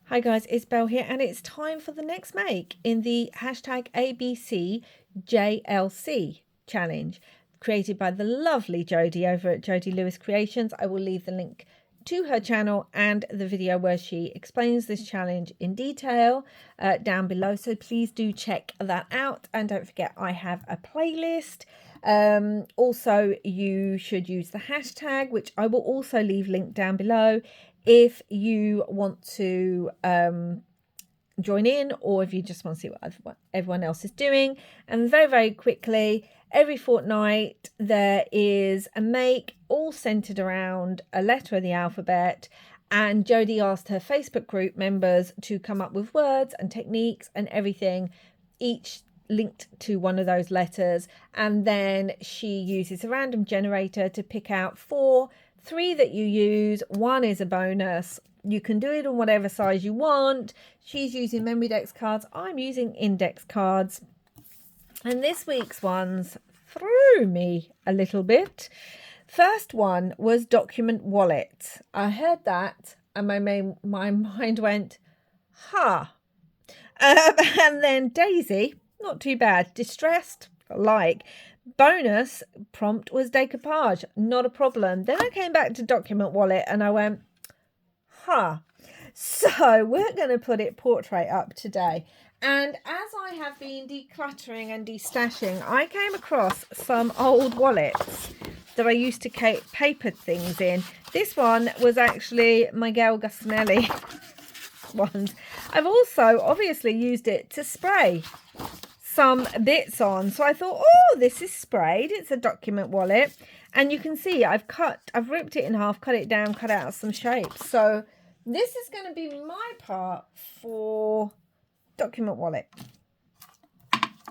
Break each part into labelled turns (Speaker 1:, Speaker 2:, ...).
Speaker 1: Hi guys, it's Belle here, and it's time for the next make in the hashtag ABCJLC challenge created by the lovely Jodi over at Jodi Lewis Creations. I will leave the link to her channel and the video where she explains this challenge in detail down below, so please do check that out. And don't forget, I have a playlist. Also, you should use the hashtag, which I will also leave linked down below if you want to join in, or if you just want to see what everyone else is doing. And very, very quickly, every fortnight there is a make all centered around a letter of the alphabet, and Jodi asked her Facebook group members to come up with words and techniques and everything, each linked to one of those letters, and then she uses a random generator to pick out three that you use. One is a bonus. You can do it on whatever size you want. She's using memory dex cards. I'm using index cards. And this week's ones threw me a little bit. First one was document wallet. I heard that and my mind went, ha. And then Daisy, not too bad. Distressed, like. Bonus prompt was decoupage, not a problem. Then I came back to document wallet and I went, huh. So we're going to put it portrait up today. And as I have been decluttering and destashing, I came across some old wallets that I used to paper things in. This one was actually Miguel Gustinelli ones. I've also obviously used it to spray some bits on, so I thought, oh, this is sprayed. It's a document wallet, and you can see I've ripped it in half, cut it down, cut out some shapes. So this is going to be my part for document wallet.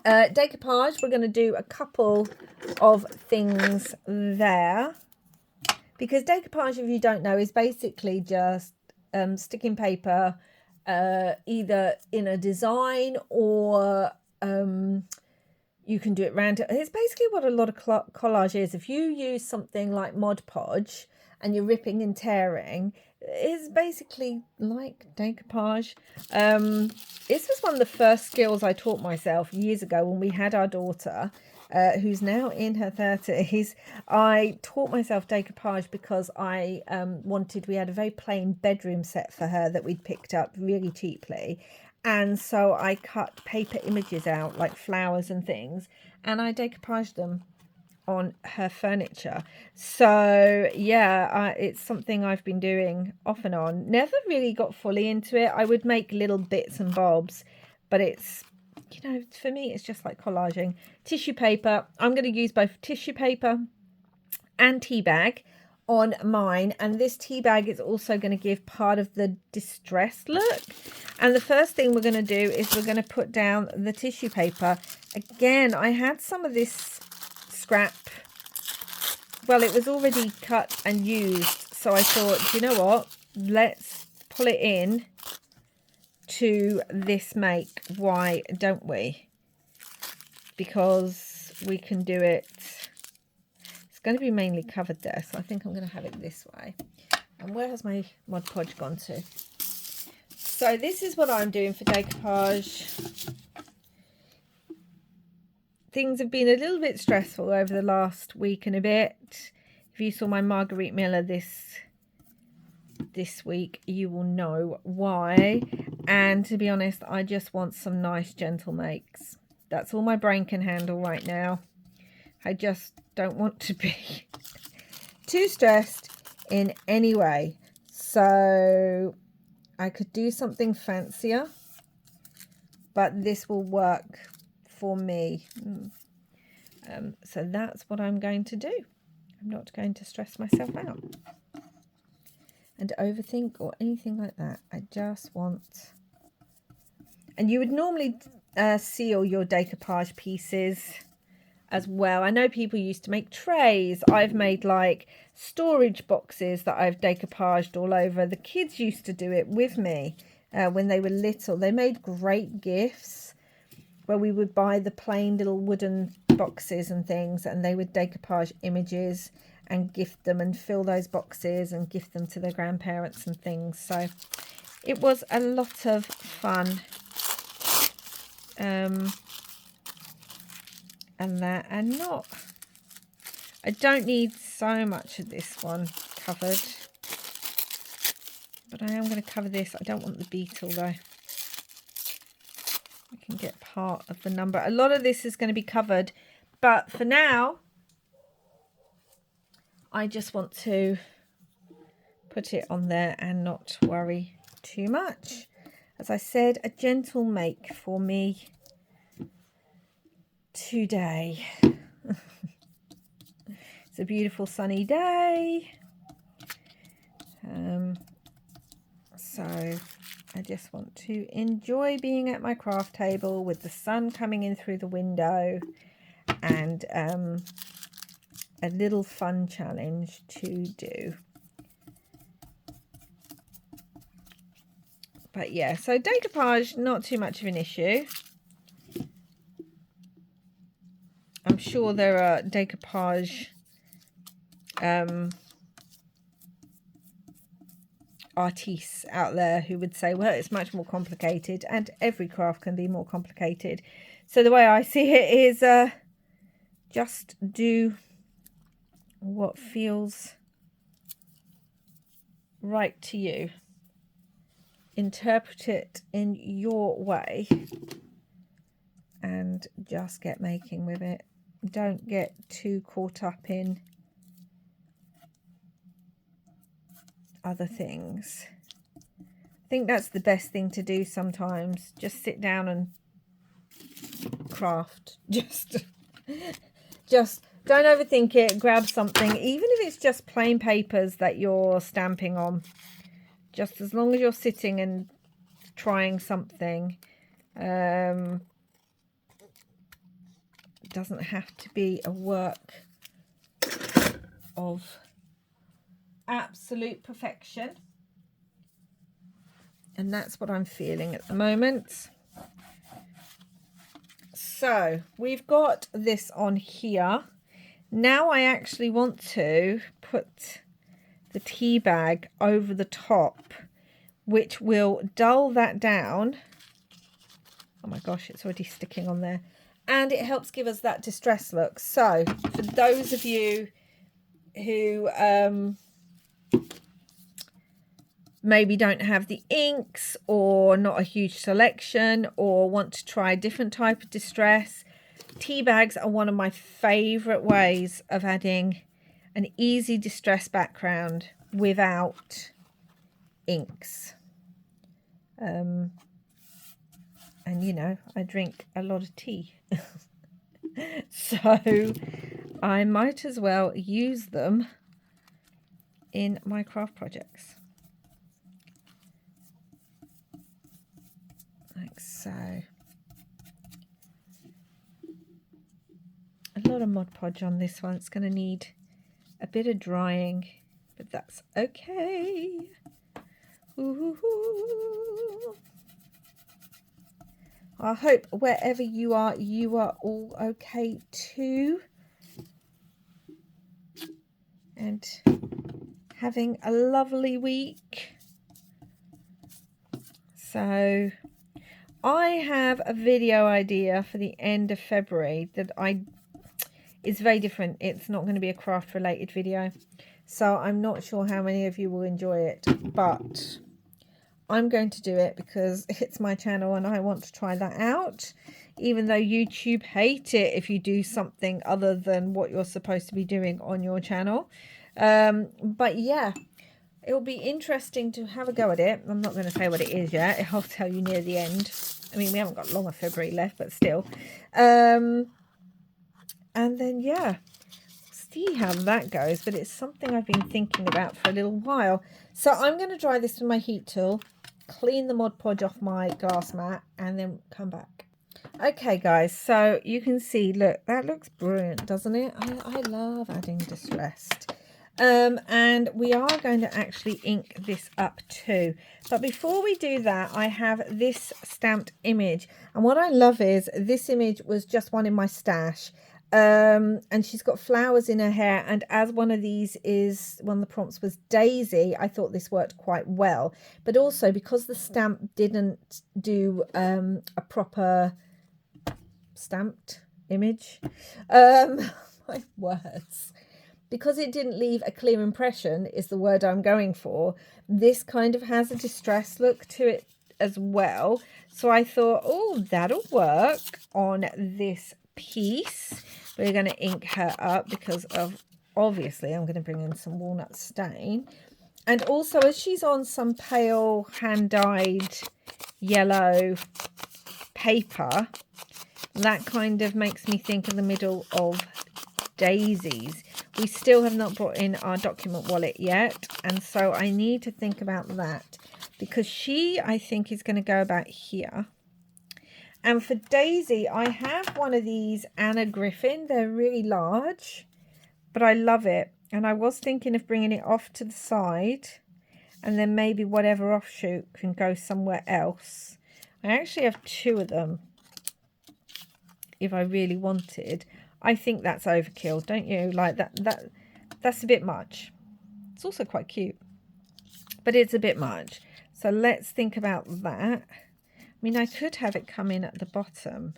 Speaker 1: Decoupage, we're going to do a couple of things there, because decoupage, if you don't know, is basically just sticking paper either in a design, or you can do it random. It's basically what a lot of collage is. If you use something like Mod Podge and you're ripping and tearing, it's basically like decoupage. This was one of the first skills I taught myself years ago when we had our daughter, who's now in her 30s. I taught myself decoupage because I we had a very plain bedroom set for her that we'd picked up really cheaply. And so I cut paper images out, like flowers and things, and I decoupaged them on her furniture. So yeah, it's something I've been doing off and on. Never really got fully into it. I would make little bits and bobs, but it's, you know, for me, it's just like collaging. Tissue paper. I'm going to use both tissue paper and tea bag on mine, and this tea bag is also going to give part of the distressed look. And the first thing we're going to do is we're going to put down the tissue paper. Again, I had some of this scrap, well, it was already cut and used, so I thought, you know what, let's pull it in to this make. Why don't we? Because we can do it. It's going to be mainly covered there, so I think I'm going to have it this way. And where has my Mod Podge gone to? So this is what I'm doing for decoupage. Things have been a little bit stressful over the last week and a bit. If you saw my Marguerite Miller this week, you will know why. And to be honest, I just want some nice gentle makes. That's all my brain can handle right now. I just don't want to be too stressed in any way. So I could do something fancier, but this will work for me. So that's what I'm going to do. I'm not going to stress myself out and overthink or anything like that. I just want... And you would normally seal your decoupage pieces as well. I know people used to make trays. I've made like storage boxes that I've decoupaged all over. The kids used to do it with me when they were little. They made great gifts where we would buy the plain little wooden boxes and things, and they would decoupage images and gift them and fill those boxes and gift them to their grandparents and things. So it was a lot of fun. And I don't need so much of this one covered, but I am going to cover this. I don't want the beetle though. I can get part of the number. A lot of this is going to be covered, but for now I just want to put it on there and not worry too much. As I said, a gentle make for me today. It's a beautiful sunny day. So I just want to enjoy being at my craft table with the sun coming in through the window, and a little fun challenge to do. But yeah, so decoupage, not too much of an issue. I'm sure there are decoupage artists out there who would say, well, it's much more complicated, and every craft can be more complicated. So the way I see it is just do what feels right to you. Interpret it in your way and just get making with it. Don't get too caught up in other things. I think that's the best thing to do sometimes. Just sit down and craft. Just don't overthink it. Grab something, even if it's just plain papers that you're stamping on. Just as long as you're sitting and trying something. It doesn't have to be a work of absolute perfection, and that's what I'm feeling at the moment. So we've got this on here. Now I actually want to put the tea bag over the top, which will dull that down. Oh my gosh, it's already sticking on there, and it helps give us that distress look. So for those of you who maybe don't have the inks, or not a huge selection, or want to try a different type of distress, tea bags are one of my favorite ways of adding an easy distress background without inks. And you know, I drink a lot of tea. So I might as well use them in my craft projects. Like so. A lot of Mod Podge on this one. It's going to need a bit of drying, but that's okay. Ooh. I hope wherever you are all okay too, and having a lovely week. So I have a video idea for the end of February that is very different. It's not going to be a craft related video, so I'm not sure how many of you will enjoy it, but I'm going to do it because it's my channel and I want to try that out, even though YouTube hate it if you do something other than what you're supposed to be doing on your channel. But yeah, it'll be interesting to have a go at it. I'm not going to say what it is yet. I'll tell you near the end. I mean, we haven't got long of February left, but still. And then, yeah, see how that goes. But it's something I've been thinking about for a little while. So I'm going to dry this with my heat tool, clean the Mod Podge off my glass mat, and then come back. Okay, guys, so you can see, look, that looks brilliant, doesn't it? I love adding distressed. And we are going to actually ink this up too. But before we do that, I have this stamped image. And what I love is this image was just one in my stash. And she's got flowers in her hair, and as one of the prompts was Daisy, I thought this worked quite well. But also because the stamp didn't do a proper stamped image, my words, because it didn't leave a clear impression is the word I'm going for. This kind of has a distressed look to it as well, so I thought, oh, that'll work on this piece. We're going to ink her up because of, obviously, I'm going to bring in some walnut stain. And also, as she's on some pale hand-dyed yellow paper, that kind of makes me think in the middle of daisies. We still have not brought in our document wallet yet, and so I need to think about that, because she, I think, is going to go about here. And for Daisy, I have one of these Anna Griffin. They're really large, but I love it. And I was thinking of bringing it off to the side, and then maybe whatever offshoot can go somewhere else. I actually have two of them if I really wanted. I think that's overkill, don't you? Like that's a bit much. It's also quite cute, but it's a bit much. So let's think about that. I mean, I could have it come in at the bottom.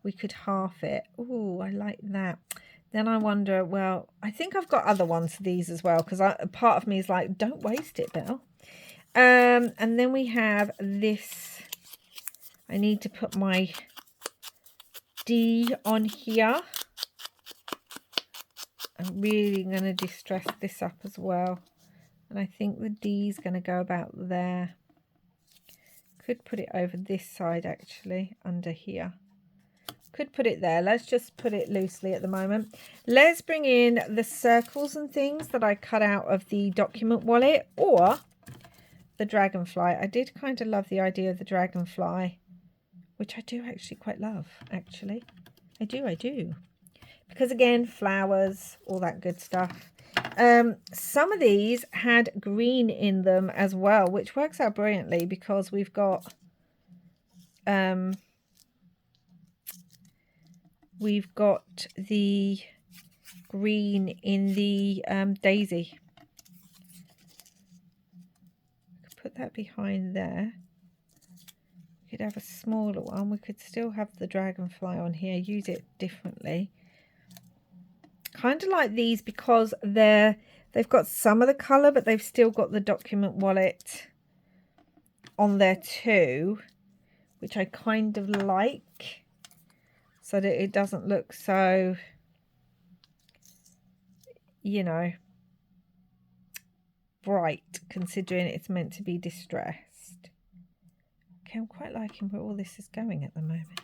Speaker 1: We could half it. Oh, I like that. Then I wonder, well, I think I've got other ones for these as well, because a part of me is like, don't waste it, Belle. And then we have this. I need to put my D on here. I'm really going to distress this up as well. And I think the D is going to go about there. Could put it over this side, actually, under here. Could put it there. Let's just put it loosely at the moment. Let's bring in the circles and things that I cut out of the document wallet, or the dragonfly. I did kind of love the idea of the dragonfly, which I do actually quite love, actually. I do. Because, again, flowers, all that good stuff. Some of these had green in them as well, which works out brilliantly because we've got the green in the daisy. Put that behind there. We could have a smaller one. We could still have the dragonfly on here, use it differently. Kind of like these because they've got some of the colour, but they've still got the document wallet on there too, which I kind of like, so that it doesn't look so, you know, bright, considering it's meant to be distressed. Okay, I'm quite liking where all this is going at the moment.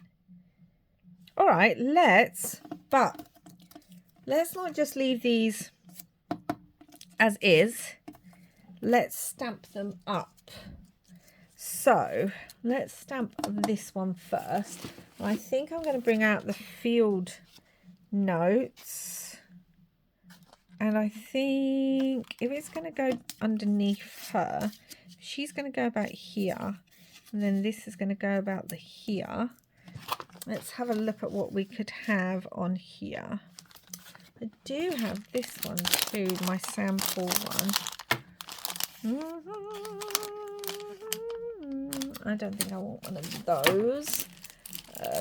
Speaker 1: All right, let's not just leave these as is. Let's stamp them up. So let's stamp this one first. I think I'm going to bring out the field notes. And I think if it's going to go underneath her, she's going to go about here. And then this is going to go about the here. Let's have a look at what we could have on here. I do have this one too, my sample one. I don't think I want one of those.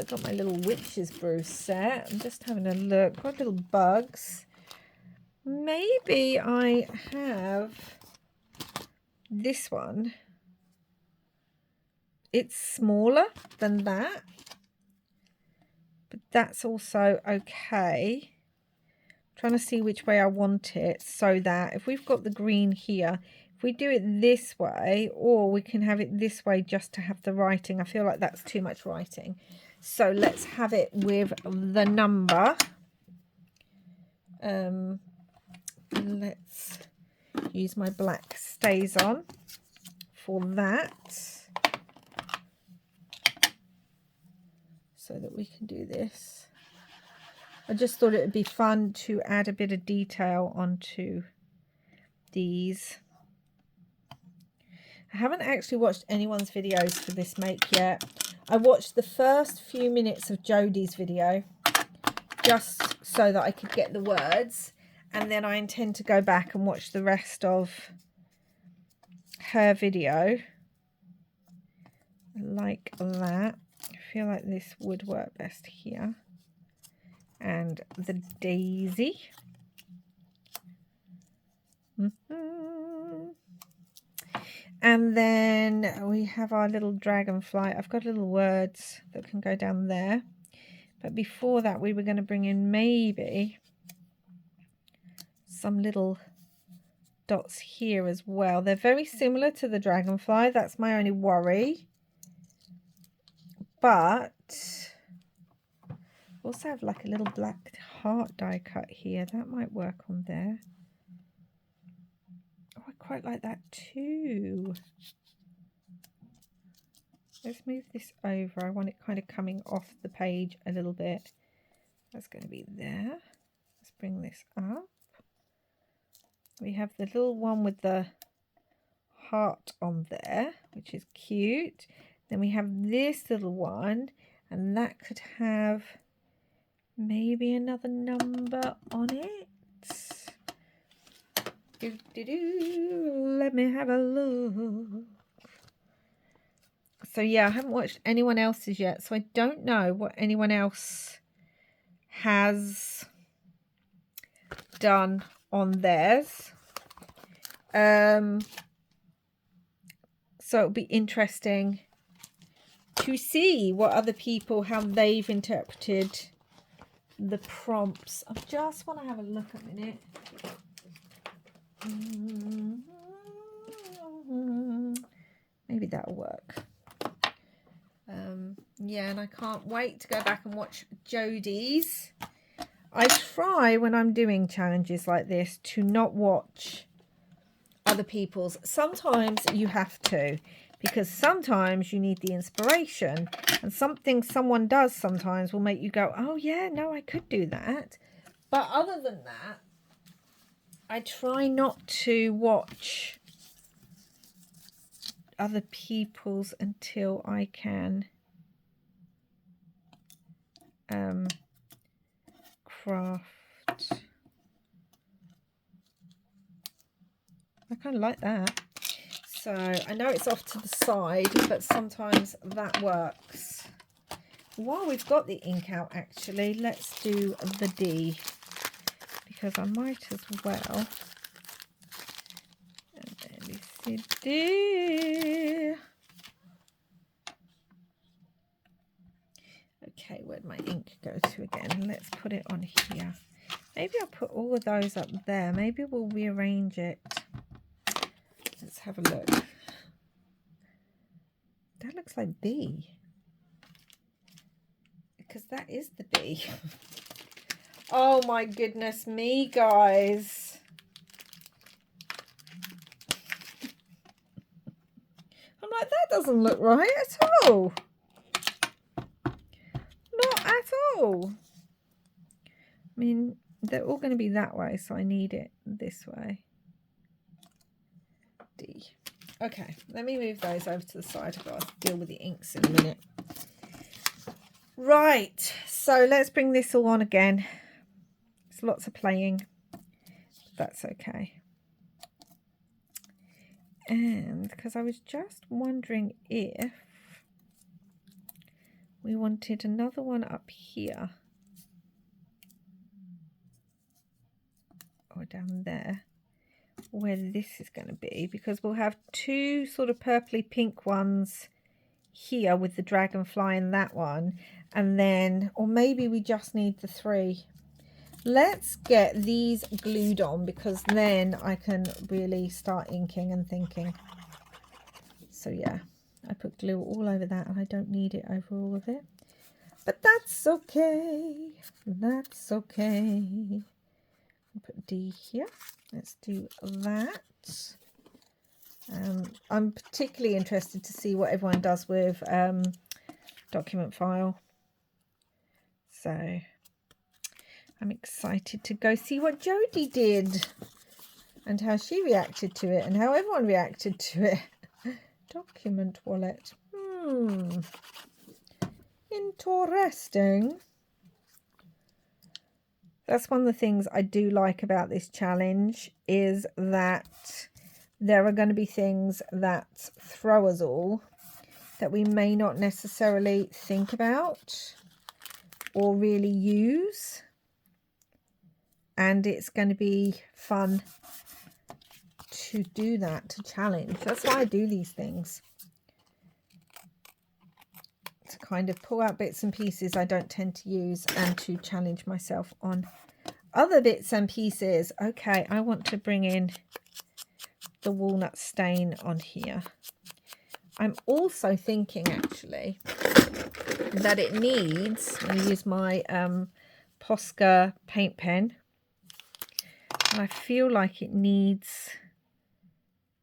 Speaker 1: Got my little witch's brew set. I'm just having a look. Got little bugs. Maybe I have this one. It's smaller than that, but that's also okay. Trying to see which way I want it, so that if we've got the green here, if we do it this way, or we can have it this way just to have the writing. I feel like that's too much writing. So let's have it with the number. Let's use my black StazOn for that, so that we can do this. I just thought it would be fun to add a bit of detail onto these. I haven't actually watched anyone's videos for this make yet. I watched the first few minutes of Jodi's video, just so that I could get the words. And then I intend to go back and watch the rest of her video like that. I feel like this would work best here. And the daisy. And then we have our little dragonfly. I've got little words that can go down there. But before that, we were going to bring in maybe some little dots here as well. They're very similar to the dragonfly. That's my only worry. But also have like a little black heart die cut here. That might work on there. Oh, I quite like that too. Let's move this over. I want it kind of coming off the page a little bit. That's going to be there. Let's bring this up. We have the little one with the heart on there, which is cute. Then we have this little one, and that could have maybe another number on it. Let me have a look. So yeah, I haven't watched anyone else's yet, so I don't know what anyone else has done on theirs. So it'll be interesting to see what other people, how they've interpreted the prompts. I just want to have a look a minute. Maybe that'll work. Yeah, and I can't wait to go back and watch Jodi's. I try when I'm doing challenges like this to not watch other people's. Sometimes you have to, because sometimes you need the inspiration, and something someone does sometimes will make you go, oh yeah, no, I could do that. But other than that, I try not to watch other people's until I can craft. I kind of like that. So I know it's off to the side, but sometimes that works. While we've got the ink out, actually, let's do the D, because I might as well. D. Okay, where'd my ink go to again? Let's put it on here. Maybe I'll put all of those up there. Maybe we'll rearrange it. Let's have a look. That looks like B. Because that is the B. Oh my goodness me, guys. I'm like, that doesn't look right at all. Not at all. I mean, they're all going to be that way, so I need it this way. D. Okay, let me move those over to the side. I've got to deal with the inks in a minute. Right, so let's bring this all on again. It's lots of playing. That's okay. And because I was just wondering if we wanted another one up here or down there where this is going to be, because we'll have two sort of purpley pink ones here with the dragonfly and that one, and then, or maybe we just need the three. Let's get these glued on, because then I can really start inking and thinking. So yeah, I put glue all over that and I don't need it over all of it, but that's okay. That's okay. I'll put D here. Let's do that. I'm particularly interested to see what everyone does with document file. So I'm excited to go see what Jodi did and how she reacted to it and how everyone reacted to it. Document wallet. Interesting. That's one of the things I do like about this challenge, is that there are going to be things that throw us all that we may not necessarily think about or really use. And it's going to be fun to do that, to challenge. That's why I do these things. To kind of pull out bits and pieces I don't tend to use and to challenge myself on other bits and pieces. Okay, I want to bring in the walnut stain on here. I'm also thinking actually that it needs, I'm going to use my Posca paint pen, and I feel like it needs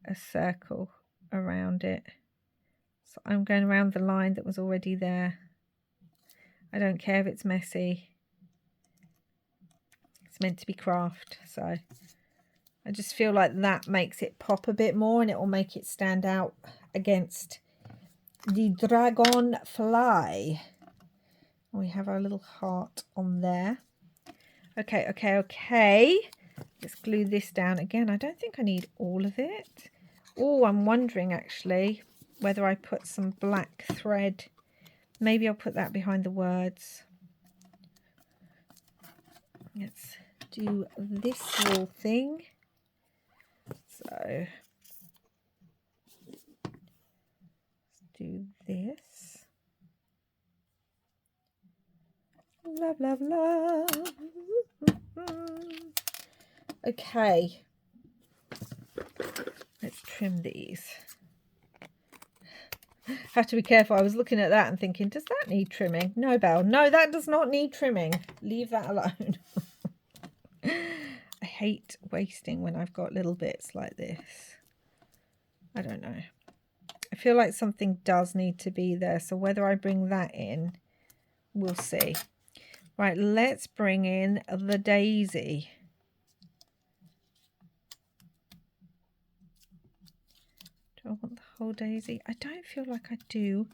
Speaker 1: a circle around it. So I'm going around the line that was already there. I don't care if it's messy. It's meant to be craft, so I just feel like that makes it pop a bit more, and it will make it stand out against the dragonfly. We have our little heart on there. Okay. Let's glue this down again. I don't think I need all of it. Oh, I'm wondering actually whether I put some black thread. Maybe I'll put that behind the words. Let's do this little thing. So let's do this. Love. Okay. Let's trim these. Have to be careful. I was looking at that and thinking, does that need trimming? No, Belle. No, that does not need trimming. Leave that alone. I hate wasting when I've got little bits like this. I don't know. I feel like something does need to be there. So whether I bring that in, we'll see. Right, let's bring in the daisy. Do I want the whole daisy? I don't feel like I do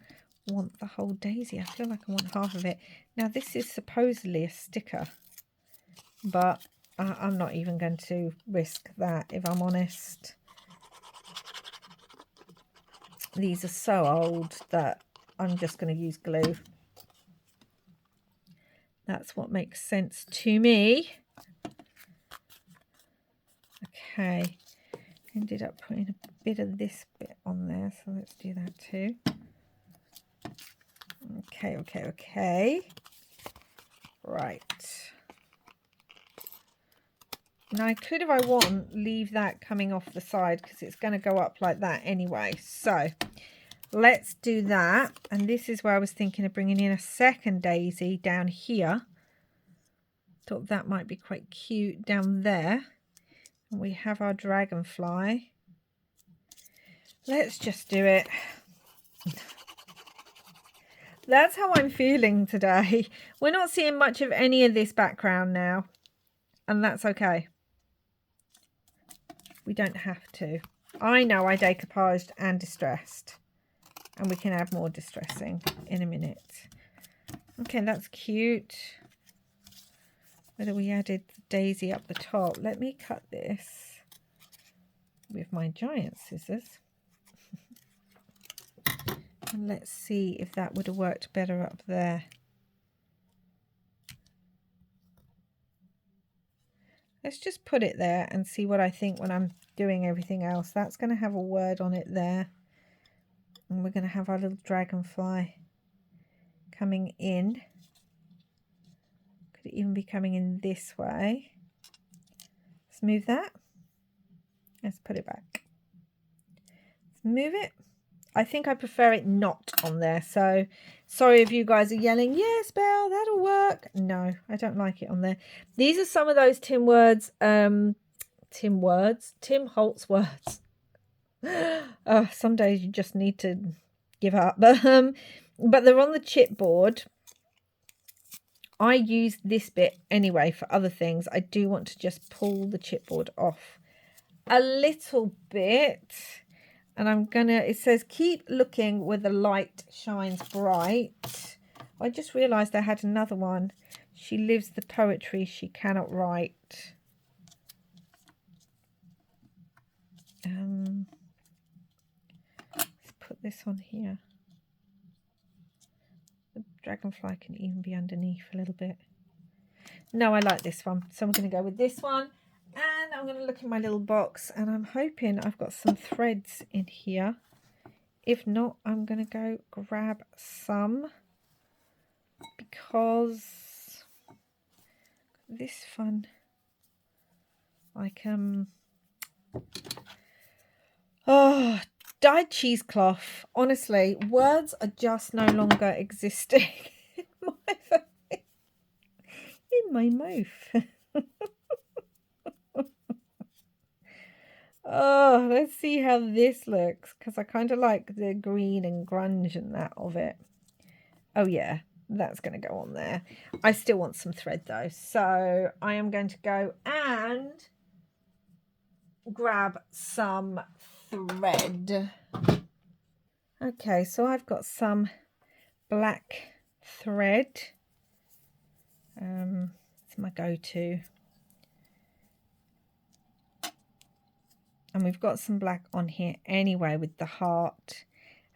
Speaker 1: want the whole daisy. I feel like I want half of it. Now, this is supposedly a sticker, but I'm not even going to risk that, if I'm honest. These are so old that I'm just going to use glue. That's what makes sense to me. Okay. Ended up putting a bit of this bit on there, so let's do that too. Okay. Right. Now I could, if I want, leave that coming off the side because it's going to go up like that anyway. So let's do that. And this is where I was thinking of bringing in a second daisy down here. Thought that might be quite cute down there. And we have our dragonfly. Let's just do it. That's how I'm feeling today. We're not seeing much of any of this background now. And that's okay. We don't have to. I know I decoupaged and distressed. And we can add more distressing in a minute. Okay, that's cute. Whether we added the daisy up the top. Let me cut this with my giant scissors. And let's see if that would have worked better up there. Let's just put it there and see what I think when I'm doing everything else. That's going to have a word on it there. And we're going to have our little dragonfly coming in. Could it even be coming in this way? Let's move that. Let's put it back. Let's move it. I think I prefer it not on there. So sorry if you guys are yelling, yes, Belle, that'll work. No, I don't like it on there. These are some of those Tim Holtz words. Some days you just need to give up. But they're on the chipboard. I use this bit anyway for other things. I do want to just pull the chipboard off a little bit. And I'm gonna, it says, keep looking where the light shines bright. I just realized I had another one. She lives the poetry she cannot write. Let's put this on here. The dragonfly can even be underneath a little bit. No, I like this one, so I'm going to go with this one. And I'm going to look in my little box, and I'm hoping I've got some threads in here. If not, I'm going to go grab some, because this fun, like oh, dyed cheesecloth. Honestly, words are just no longer existing in my mouth. Oh, let's see how this looks, because I kind of like the green and grunge and that of it. Oh yeah, that's going to go on there. I still want some thread though, so I am going to go and grab some thread. Okay, so I've got some black thread. It's my go-to. And we've got some black on here anyway with the heart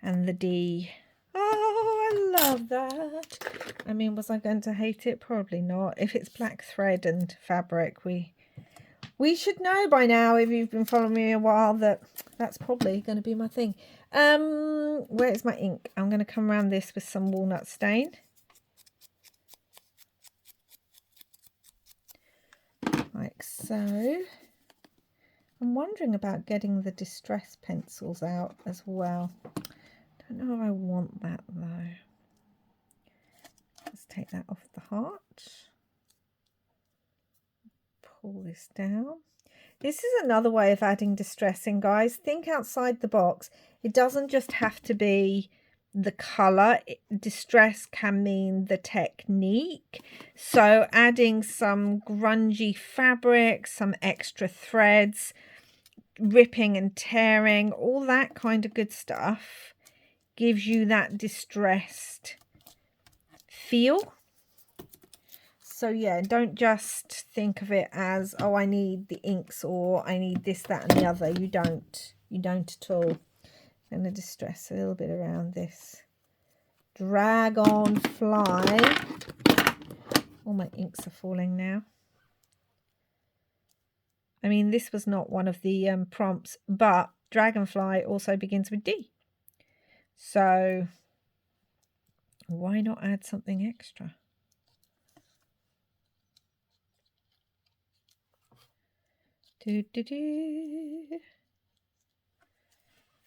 Speaker 1: and the D. Oh, I love that. I mean, was I going to hate it? Probably not. If it's black thread and fabric, we should know by now, if you've been following me a while, that that's probably going to be my thing. Where is my ink? I'm going to come around this with some walnut stain. Like so. I'm wondering about getting the distress pencils out as well. Don't know if I want that though. Let's take that off the heart. Pull this down. This is another way of adding distressing, guys. Think outside the box. It doesn't just have to be the colour. Distress can mean the technique. So adding some grungy fabric, some extra threads, ripping and tearing, all that kind of good stuff gives you that distressed feel. So yeah, don't just think of it as, oh, I need the inks or I need this, that and the other. You don't at all. I'm going to distress a little bit around this dragonfly. All my inks are falling now. I mean, this was not one of the prompts, but dragonfly also begins with D. So why not add something extra?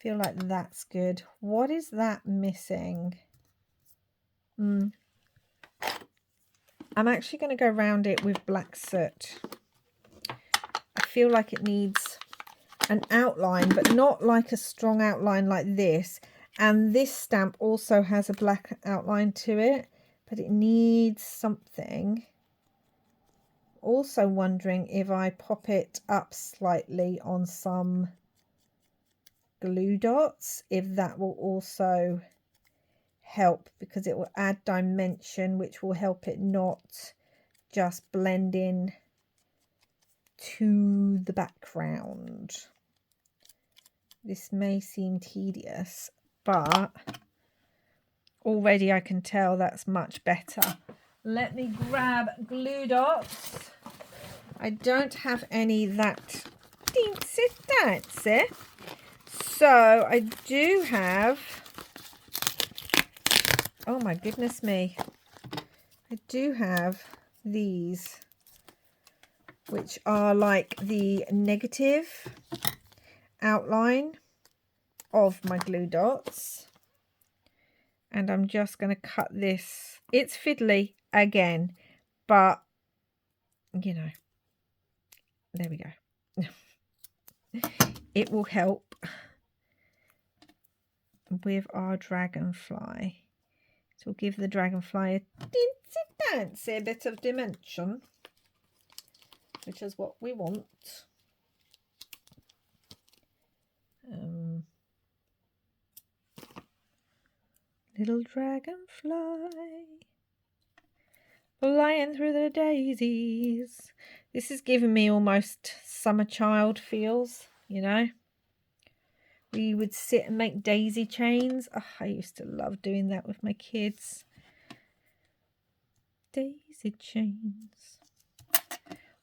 Speaker 1: Feel like that's good. What is that missing? I'm actually going to go around it with black soot. I feel like it needs an outline, but not like a strong outline like this. And this stamp also has a black outline to it, but it needs something. Also wondering if I pop it up slightly on some glue dots, if that will also help, because it will add dimension, which will help it not just blend in to the background. This may seem tedious, but already I can tell that's much better. Let me grab glue dots. I don't have any that dancy. So I do have, oh my goodness me, I do have these, which are like the negative outline of my glue dots. And I'm just going to cut this. It's fiddly again, but you know, there we go. It will help with our dragonfly. So we'll give the dragonfly a dancy bit of dimension, which is what we want. Little dragonfly. Flying through the daisies. This is giving me almost summer child feels, you know. We would sit and make daisy chains. Oh, I used to love doing that with my kids. Daisy chains.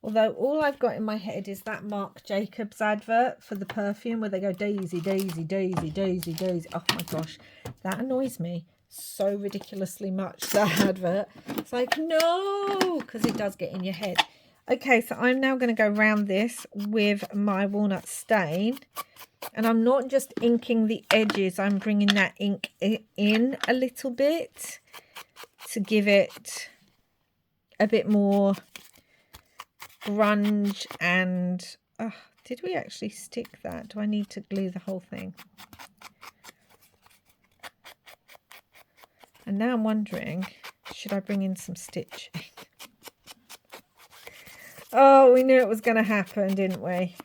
Speaker 1: Although all I've got in my head is that Marc Jacobs advert for the perfume where they go daisy, daisy, daisy, daisy, daisy. Oh my gosh, that annoys me so ridiculously much, that advert. It's like, no, because it does get in your head. Okay, so I'm now going to go around this with my walnut stain. And I'm not just inking the edges, I'm bringing that ink in a little bit to give it a bit more grunge. And did we actually stick that? Do I need to glue the whole thing? And now I'm wondering, should I bring in some stitching? Oh, we knew it was going to happen, didn't we?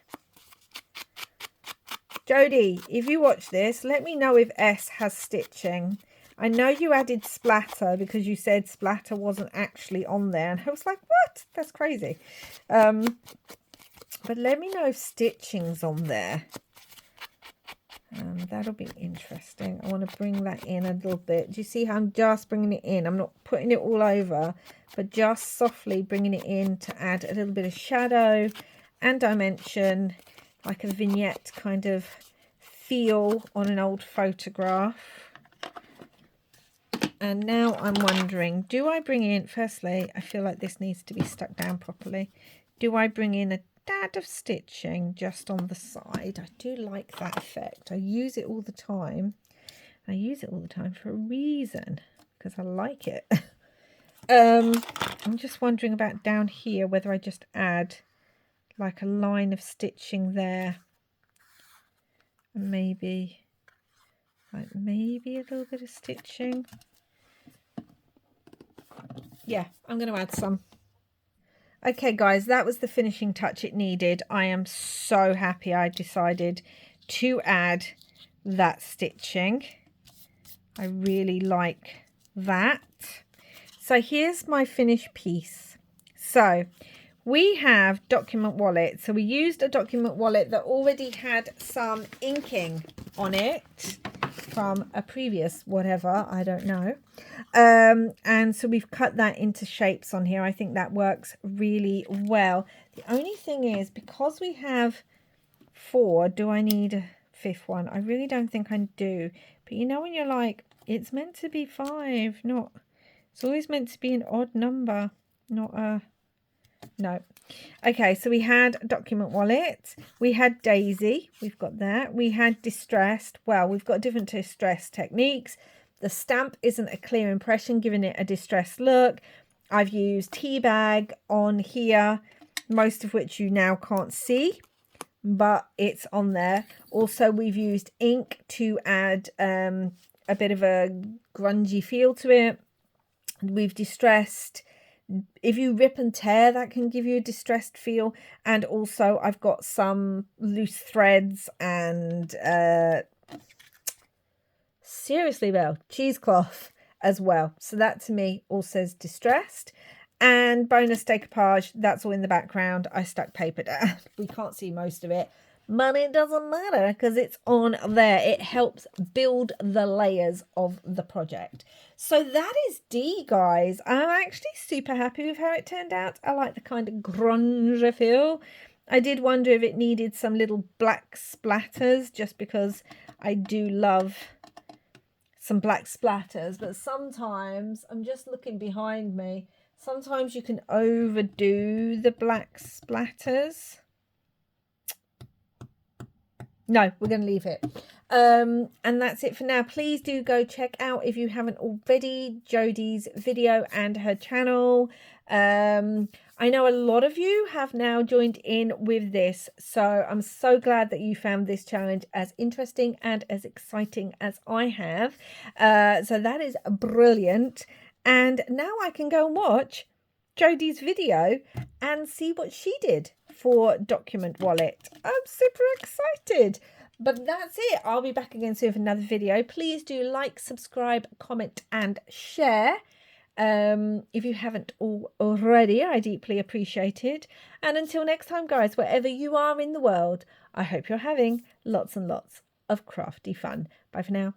Speaker 1: Jodi, if you watch this, let me know if S has stitching. I know you added splatter because you said splatter wasn't actually on there. And I was like, what? That's crazy. But let me know if stitching's on there. That'll be interesting. I want to bring that in a little bit. Do you see how I'm just bringing it in? I'm not putting it all over, but just softly bringing it in to add a little bit of shadow and dimension, like a vignette kind of feel on an old photograph. And now I'm wondering, do I bring in, firstly, I feel like this needs to be stuck down properly. Do I bring in a dab of stitching just on the side? I do like that effect. I use it all the time. I use it all the time for a reason, because I like it. I'm just wondering about down here, whether I just add like a line of stitching there. Maybe a little bit of stitching. Yeah, I'm going to add some. Okay, guys, that was the finishing touch it needed. I am so happy I decided to add that stitching. I really like that. So here's my finished piece. So we have document wallet. So we used a document wallet that already had some inking on it from a previous whatever, I don't know. And so we've cut that into shapes on here. I think that works really well. The only thing is, because we have 4, do I need a 5th one? I really don't think I do. But you know when you're like, it's meant to be 5, not, it's always meant to be an odd number, not a, no. Okay, so we had document wallet, we had daisy, we've got that, we had distressed. Well, we've got different distress techniques. The stamp isn't a clear impression, giving it a distressed look. I've used tea bag on here, most of which you now can't see, but it's on there. Also, we've used ink to add a bit of a grungy feel to it. We've distressed. If you rip and tear, that can give you a distressed feel. And also I've got some loose threads and seriously, well, cheesecloth as well. So that to me all says distressed. And bonus decoupage, that's all in the background. I stuck paper down. We can't see most of it, but it doesn't matter because it's on there. It helps build the layers of the project. So that is D, guys. I'm actually super happy with how it turned out. I like the kind of grunge feel. I did wonder if it needed some little black splatters, just because I do love some black splatters. But sometimes, I'm just looking behind me, sometimes you can overdo the black splatters. No, we're going to leave it. And that's it for now. Please do go check out, if you haven't already, Jodi's video and her channel. I know a lot of you have now joined in with this, so I'm so glad that you found this challenge as interesting and as exciting as I have. So that is brilliant. And now I can go and watch Jodi's video and see what she did for Document Wallet. I'm super excited. But that's it. I'll be back again soon with another video. Please do like, subscribe, comment and share. If you haven't already, I deeply appreciate it. And until next time, guys, wherever you are in the world, I hope you're having lots and lots of crafty fun. Bye for now.